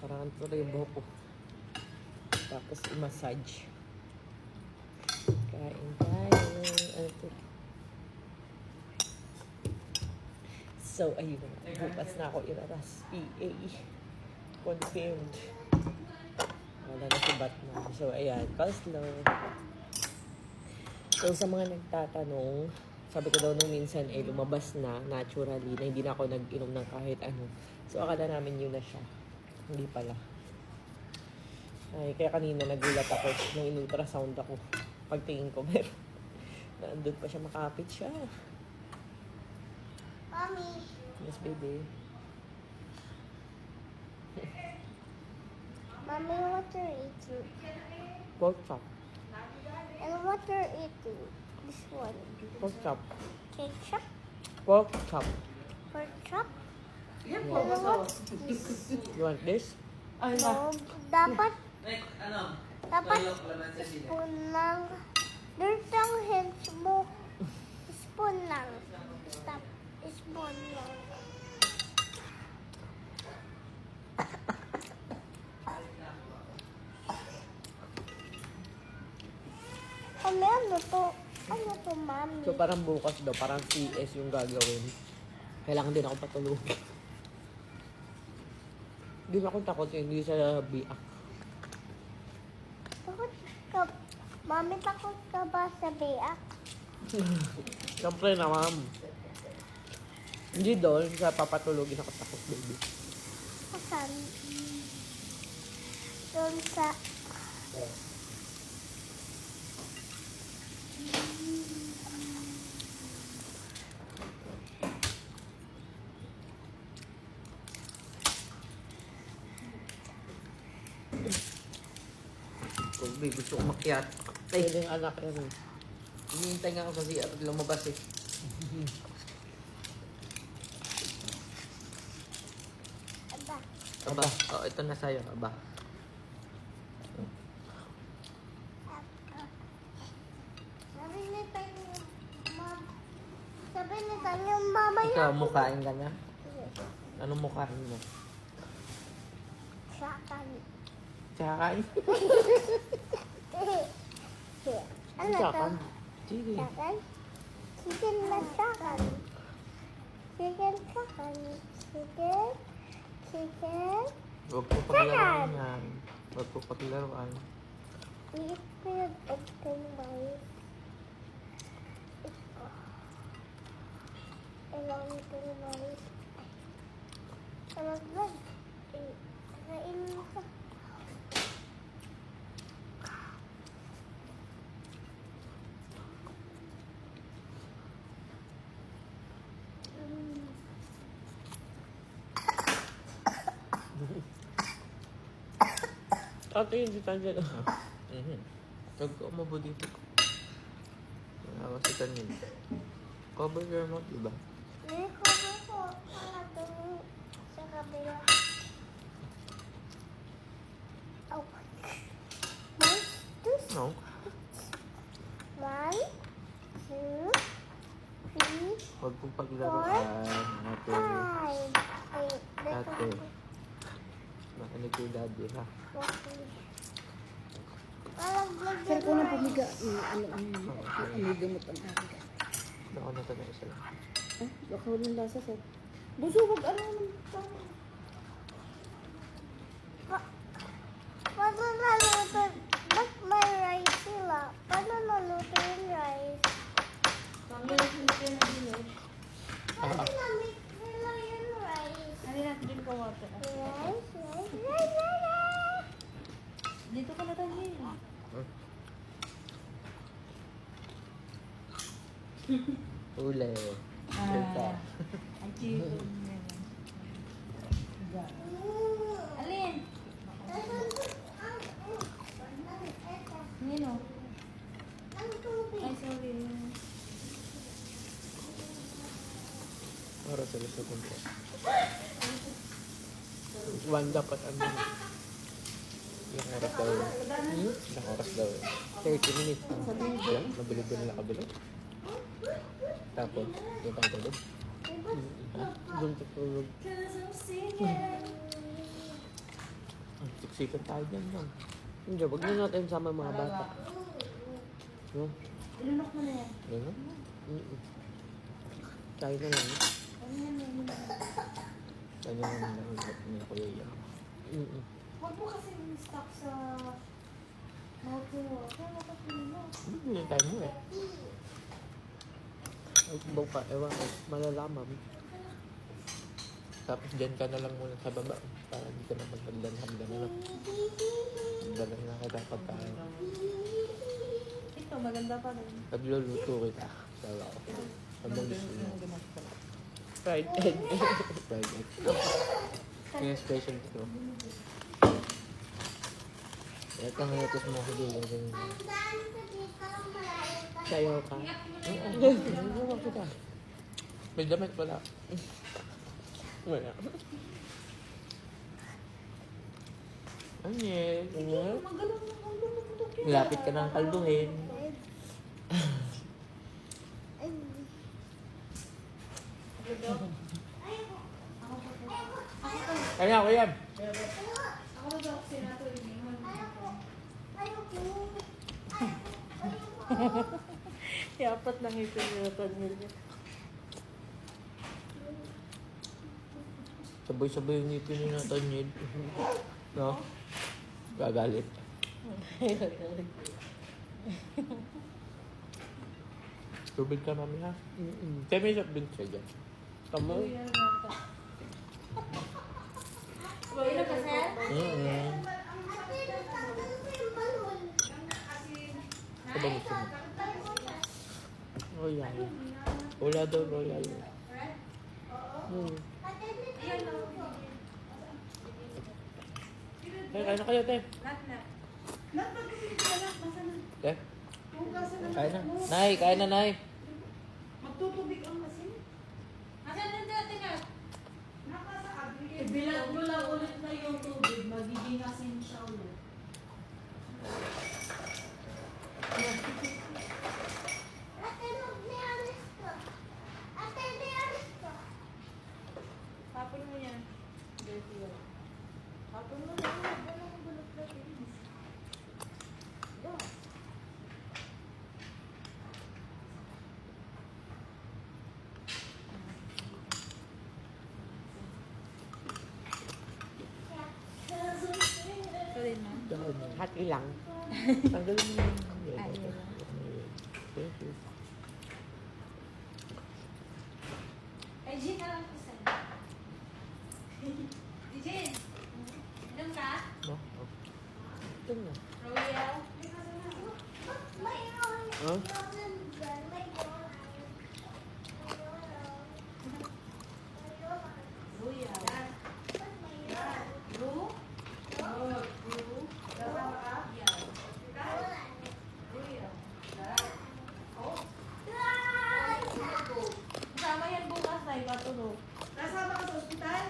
Parang ano yung buhok ko. Tapos i-massage. Kain tayo. Ano to? So, ayun. Bukas na ako iraras. PA. Confirmed. Wala na si Batman. So, ayan. Coleslaw. So, sa mga nagtatanong, sabi ko daw nung minsan, lumabas na naturally na hindi na ako nag-inom ng kahit ano. So, akala namin yun na siya. Hindi pala. Ay, kaya kanina nagulat ako nung in-ultrasound ako. Pagtingin ko, meron. Naandun pa siya, makapit siya. Mommy. Yes, baby. Mommy, what are you eating? Pork chop. And what are you eating? This one. Pork chop. Ketchup? Pork chop. Pork chop? Yeah. And what's this? You want this? No, dapat, Ano? dapat Toyo, kalamansi, sili. spoon lang. Dirt ang hands mo. Spoon lang. Stop. Spoon lang. Ano to? Ano to, Mami? So, parang bukas daw, parang CS yung gagawin. Kailangan din ako patulogin. Hindi na akong takot hindi sa biak. Takot ka, Mami, takot ka ba sa biak? Siyempre na, ma'am. Hindi doon, sa papatulogin ako takot, baby. Asan? Doon sa... Kung may gusto ko makyat. Ay, yung anak yan. Hinihintay nga ako sa CR. Lumabas eh. Aba. Aba. Oh, ito na sa'yo. Aba. Sabi ni Tanya, Mom. Sabi ni Tanya, mamaya. Ikaw, mukhain ka na? Anong mukhain mo? Sakan. Tsakain. Ano to? Tsakain. Sige. Sakan? Chicken na sakan. Chicken sakan. Chicken. Chicken. Huwag po paglaruan yan. Huwag po paglaruan. Eat ko yung egg and rice. Ilang ko yung rice. Alam ba? Kain mo ka. Ate, hindi tayo dyan. Huwag ko umabo dito. Nawa si Tanin. Cover your mouth, diba? May cover ko. Para doon sa kabila. Oh. One, two, No. 1, 2, 3, Huwag pong paglaruan. Ate. 5. Wait, Ate. Makinig kay daddy, ha? Okay. Palaglag Sir, yung kung nang rice. pumiga, ano gamot ang akin. Baka na ito na isa lang. Ah, baka walang lasa, sir. Buso, wag ano naman. Paano naluto? Ba't may rice sila? Paano naluto yung rice? Paano natin na dinner? Paano na-mix nila yung rice? Ano natin din ka water? Rice. Dito ka na tayo. Ule. Ito. Ang chido. Alin? Nino? Ang tubig. Ay, sorry. Para sa gusto ko po. One dapat ano. Ilang oras daw yun? Ilang oras daw yun? 30 minutes. Ayan, nabilib na nakabilib. Tapos, yung pang tulog. Doon tutulog. Siksikan tayo dyan, ma'am. Hindi, wag na natin sama mga bata. No? Ilunok mo na yan. Ano? Mm-mm. Tayo na lang. Ano yan, ano yan. Ano naman nahulap ni Kuya Yang? Mm-mm. Huwag mo kasi stock sa mouth mo. Kaya makapili mo. Hindi tayo mo eh. Ay, kubaw pa. Ewan ko. Malalaman. Tapos dyan ka na lang muna sa baba. Para hindi ka na magpagdanham-dan na lang. Dalang na kita pagkain. Ito, maganda pa rin. Pagluluto kita. Sawa ko. Anong gusto mo? Fried egg. Fried egg. Yung special ito. Ito ang natos mo ko din. Tandaan sa dito ang malayo. Sayaw ka. Ano kita? May damit pala. Wala. Anye. Magalang ng ulo mo ito. Lapit ka ng kalduhin. Kaya ko yan. Ako na daw kasi nato yung Yapat lang ito yung tanil niya. Sabay-sabay yung ngipin ni Nathaniel. No? Gagalit. Tubig ka mami ha. Mm-mm. Kaya may sabihin siya dyan. Kamu? Ilan ka, sir? Ito ba gusto mo? Royal. Wala daw royal. Hmm. Kaya kain na kayo, te. Te? Kain na. Nay, kain na, Nay. Magtutubig ang masin. Asan na dati nga? Ibilang mo lang ulit na yung tubig, magiging asin siya ulit. Tapon mo yan. Dirty yan. Tapon mo yan. Wala akong bulot na tinis. Yeah. Sorry na. Hati lang. Tanggalin mo yung Ayun. Thank you. Ay, Jean, alam ko sa'yo. Jean, inom ka? No? Ito na. Royal? Huh? Royal. Ru? Ru? Kasama ka? Yan. Royal. Kasama yan bukas na ibatulog. Kasama ka sa ospital?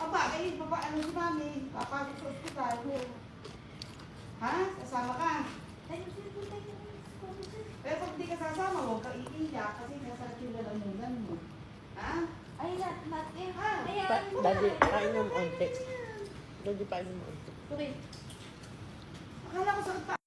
Aba, eh, ano si mami? Papagod sa ospital. Ha? Kasama ka? Pero pag di ka sasama, huwag ka iiyak kasi nasa yung lalamunan mo. Ha? Ay, not eh. Ah, Ayan. Daddy, kain ng onte. Daddy, pain ng onte. Okay. Akala ko sakit pa.